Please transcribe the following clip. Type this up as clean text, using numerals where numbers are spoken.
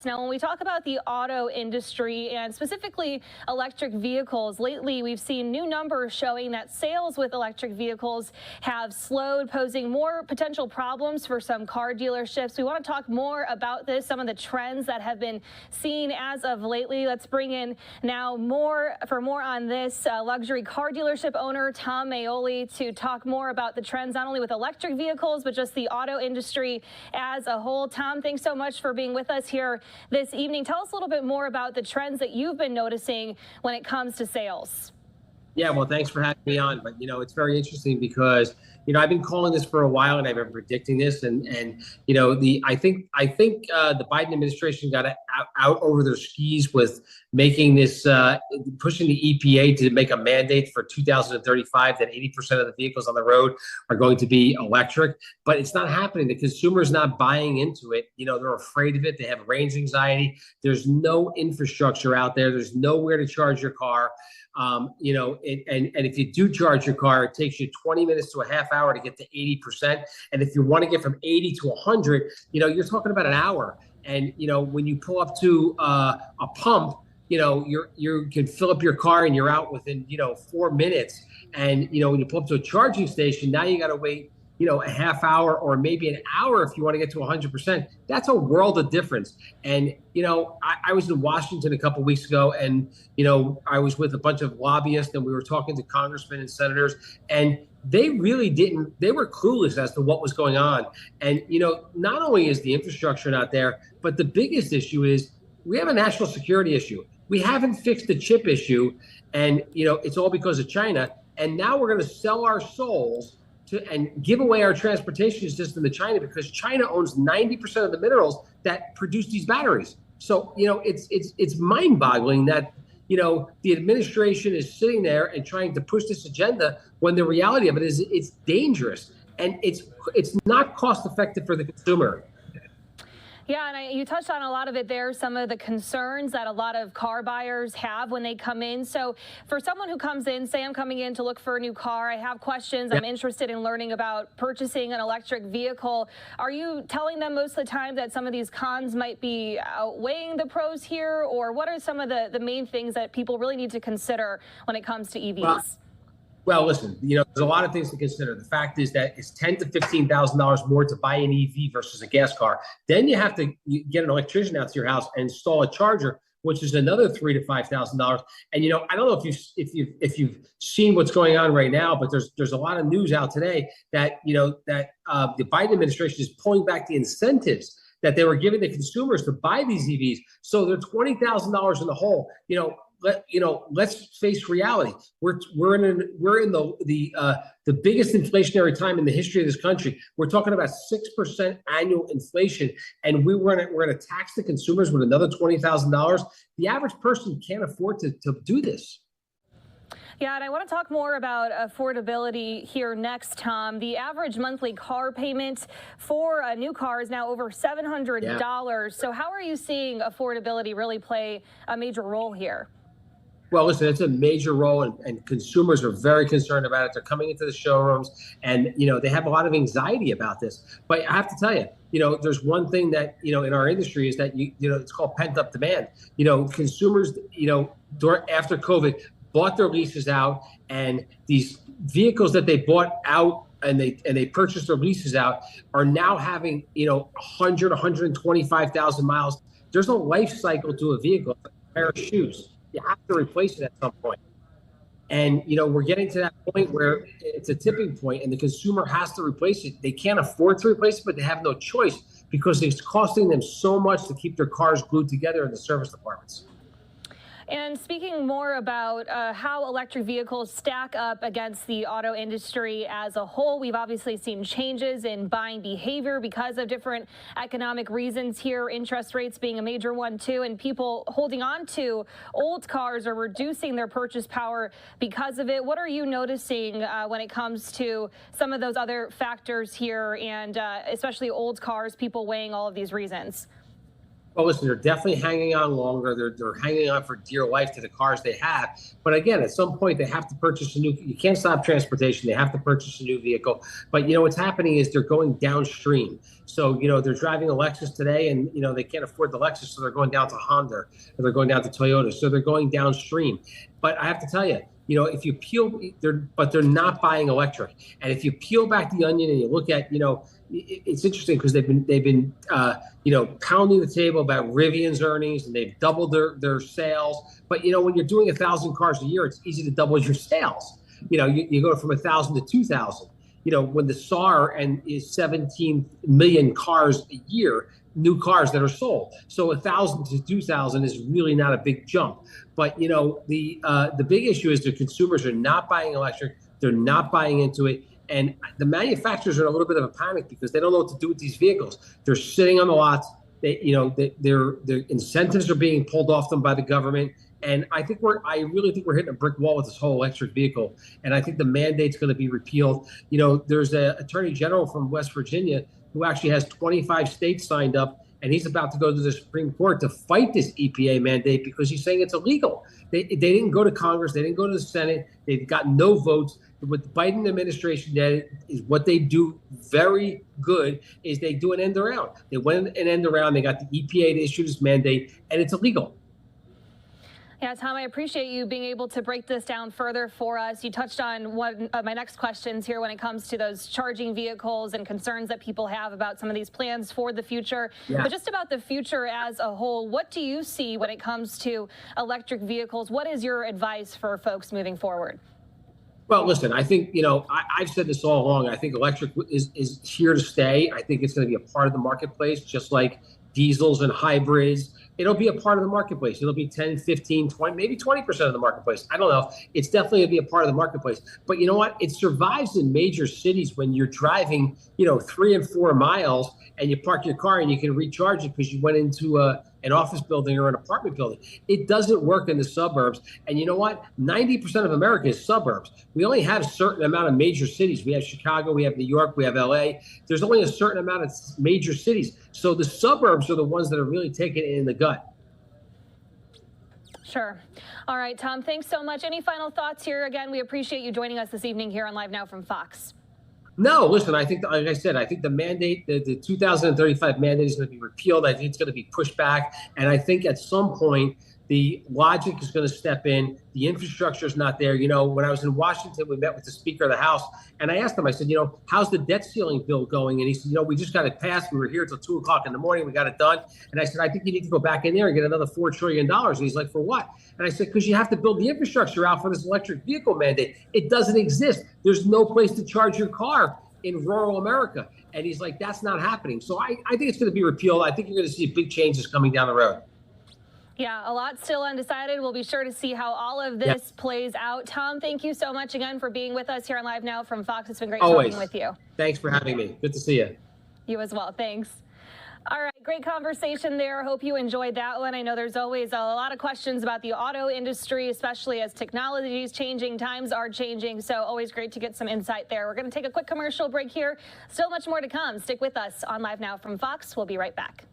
Now, when we talk about the auto industry and specifically electric vehicles, lately we've seen new numbers showing that sales with electric vehicles have slowed, posing more potential problems for some car dealerships. We want to talk more about this, some of the trends that have been seen as of lately. Let's bring in now more on this luxury car dealership owner, Tom Maoli, to talk more about the trends, not only with electric vehicles, but just the auto industry as a whole. Tom, thanks so much for being with us here this evening. Tell us a little bit more about the trends that you've been noticing when it comes to sales. Yeah, well, thanks for having me on. But it's very interesting because I've been calling this for a while, and I've been predicting this. And I think the Biden administration got out over their skis with making this pushing the EPA to make a mandate for 2035 that 80% of the vehicles on the road are going to be electric. But it's not happening. The consumer's not buying into it. They're afraid of it. They have range anxiety. There's no infrastructure out there. There's nowhere to charge your car. And if you do charge your car, it takes you 20 minutes to a half hour to get to 80%. And if you want to get from 80 to 100, you're talking about an hour. And, when you pull up to a pump, you can fill up your car and you're out within, 4 minutes. And, when you pull up to a charging station, now you got to wait a half hour or maybe an hour if you want to get to 100%. That's a world of difference. And, I was in Washington a couple of weeks ago, and, I was with a bunch of lobbyists, and we were talking to congressmen and senators, and they really they were clueless as to what was going on. And, not only is the infrastructure not there, but the biggest issue is we have a national security issue. We haven't fixed the chip issue, and, it's all because of China. And now we're going to sell our souls and give away our transportation system to China because China owns 90% of the minerals that produce these batteries. So, it's mind-boggling that, the administration is sitting there and trying to push this agenda when the reality of it is it's dangerous and it's not cost-effective for the consumer. Yeah, and you touched on a lot of it there, some of the concerns that a lot of car buyers have when they come in. So for someone who comes in, say I'm coming in to look for a new car, I have questions, I'm interested in learning about purchasing an electric vehicle. Are you telling them most of the time that some of these cons might be outweighing the pros here? Or what are some of the main things that people really need to consider when it comes to EVs? Well, listen, there's a lot of things to consider. The fact is that it's $10,000 to $15,000 more to buy an EV versus a gas car. Then you have to get an electrician out to your house and install a charger, which is another $3,000 to $5,000. And I don't know if you've seen what's going on right now, but there's a lot of news out today that the Biden administration is pulling back the incentives that they were giving the consumers to buy these EVs. So they're $20,000 in the hole. Let's face reality. We're in the biggest inflationary time in the history of this country. We're talking about 6% annual inflation, and we're going to tax the consumers with another $20,000. The average person can't afford to do this. Yeah, and I want to talk more about affordability here next, Tom. The average monthly car payment for a new car is now over $700. Yeah. So how are you seeing affordability really play a major role here? Well, listen, it's a major role, and consumers are very concerned about it. They're coming into the showrooms, and, they have a lot of anxiety about this. But I have to tell you, there's one thing that, in our industry is that, it's called pent-up demand. Consumers, after COVID, bought their leases out, and these vehicles that they bought out and they purchased their leases out are now having, 100, 125,000 miles. There's a life cycle to a vehicle, like a pair of shoes. You have to replace it at some point. And, we're getting to that point where it's a tipping point and the consumer has to replace it. They can't afford to replace it, but they have no choice because it's costing them so much to keep their cars glued together in the service departments. And speaking more about how electric vehicles stack up against the auto industry as a whole, we've obviously seen changes in buying behavior because of different economic reasons here, interest rates being a major one, too, and people holding on to old cars or reducing their purchase power because of it. What are you noticing when it comes to some of those other factors here and especially old cars, people weighing all of these reasons? Well, listen, they're definitely hanging on longer. They're hanging on for dear life to the cars they have. But again, at some point, they have to purchase a new. You can't stop transportation. They have to purchase a new vehicle. But what's happening is they're going downstream. So they're driving a Lexus today, and they can't afford the Lexus, so they're going down to Honda, or they're going down to Toyota. So they're going downstream. But I have to tell you, if you peel, they're not buying electric. And if you peel back the onion and you look at, it's interesting because they've been pounding the table about Rivian's earnings, and they've doubled their sales. But when you're doing 1,000 cars a year, it's easy to double your sales. You go from 1,000 to 2,000. When the SAR is 17 million cars a year, new cars that are sold. So 1,000 to 2,000 is really not a big jump. But the big issue is the consumers are not buying electric. They're not buying into it. And the manufacturers are in a little bit of a panic because they don't know what to do with these vehicles. They're sitting on the lots. Their incentives are being pulled off them by the government. And I really think we're hitting a brick wall with this whole electric vehicle. And I think the mandate's going to be repealed. There's an attorney general from West Virginia who actually has 25 states signed up, and he's about to go to the Supreme Court to fight this EPA mandate because he's saying it's illegal. They didn't go to Congress. They didn't go to the Senate. They've got no votes. What the Biden administration did is what they do very good is they do an end around. They went an end around. They got the EPA to issue this mandate, and it's illegal. Yeah, Tom, I appreciate you being able to break this down further for us. You touched on one of my next questions here when it comes to those charging vehicles and concerns that people have about some of these plans for the future. Yeah. But just about the future as a whole, what do you see when it comes to electric vehicles? What is your advice for folks moving forward? Well, listen, I think, I've said this all along. I think electric is here to stay. I think it's going to be a part of the marketplace, just like diesels and hybrids. It'll be a part of the marketplace. It'll be 10, 15, 20, maybe 20% of the marketplace. I don't know. It's definitely going to be a part of the marketplace. But you know what? It survives in major cities when you're driving, 3 and 4 miles and you park your car and you can recharge it because you went into an office building or an apartment building. It doesn't work in the suburbs. And you know what? 90% of America is suburbs. We only have a certain amount of major cities. We have Chicago, we have New York, we have LA. There's only a certain amount of major cities. So the suburbs are the ones that are really taking it in the gut. Sure. All right, Tom, thanks so much. Any final thoughts here? Again, we appreciate you joining us this evening here on Live Now from Fox. No, listen, I think, like I said, I think the mandate, the 2035 mandate is going to be repealed. I think it's going to be pushed back. And I think at some point, the logic is going to step in. The infrastructure is not there. When I was in Washington, we met with the Speaker of the House, and I asked him, I said, how's the debt ceiling bill going? And he said, we just got it passed. We were here till 2 o'clock in the morning. We got it done. And I said, I think you need to go back in there and get another $4 trillion. And he's like, for what? And I said, because you have to build the infrastructure out for this electric vehicle mandate. It doesn't exist. There's no place to charge your car in rural America. And he's like, that's not happening. So I think it's going to be repealed. I think you're going to see big changes coming down the road. Yeah, a lot still undecided. We'll be sure to see how all of this plays out. Tom, thank you so much again for being with us here on Live Now from Fox. It's been great talking with you. Thanks for having me. Good to see you. You as well. Thanks. All right, great conversation there. Hope you enjoyed that one. I know there's always a lot of questions about the auto industry, especially as technology is changing, times are changing. So always great to get some insight there. We're going to take a quick commercial break here. Still much more to come. Stick with us on Live Now from Fox. We'll be right back.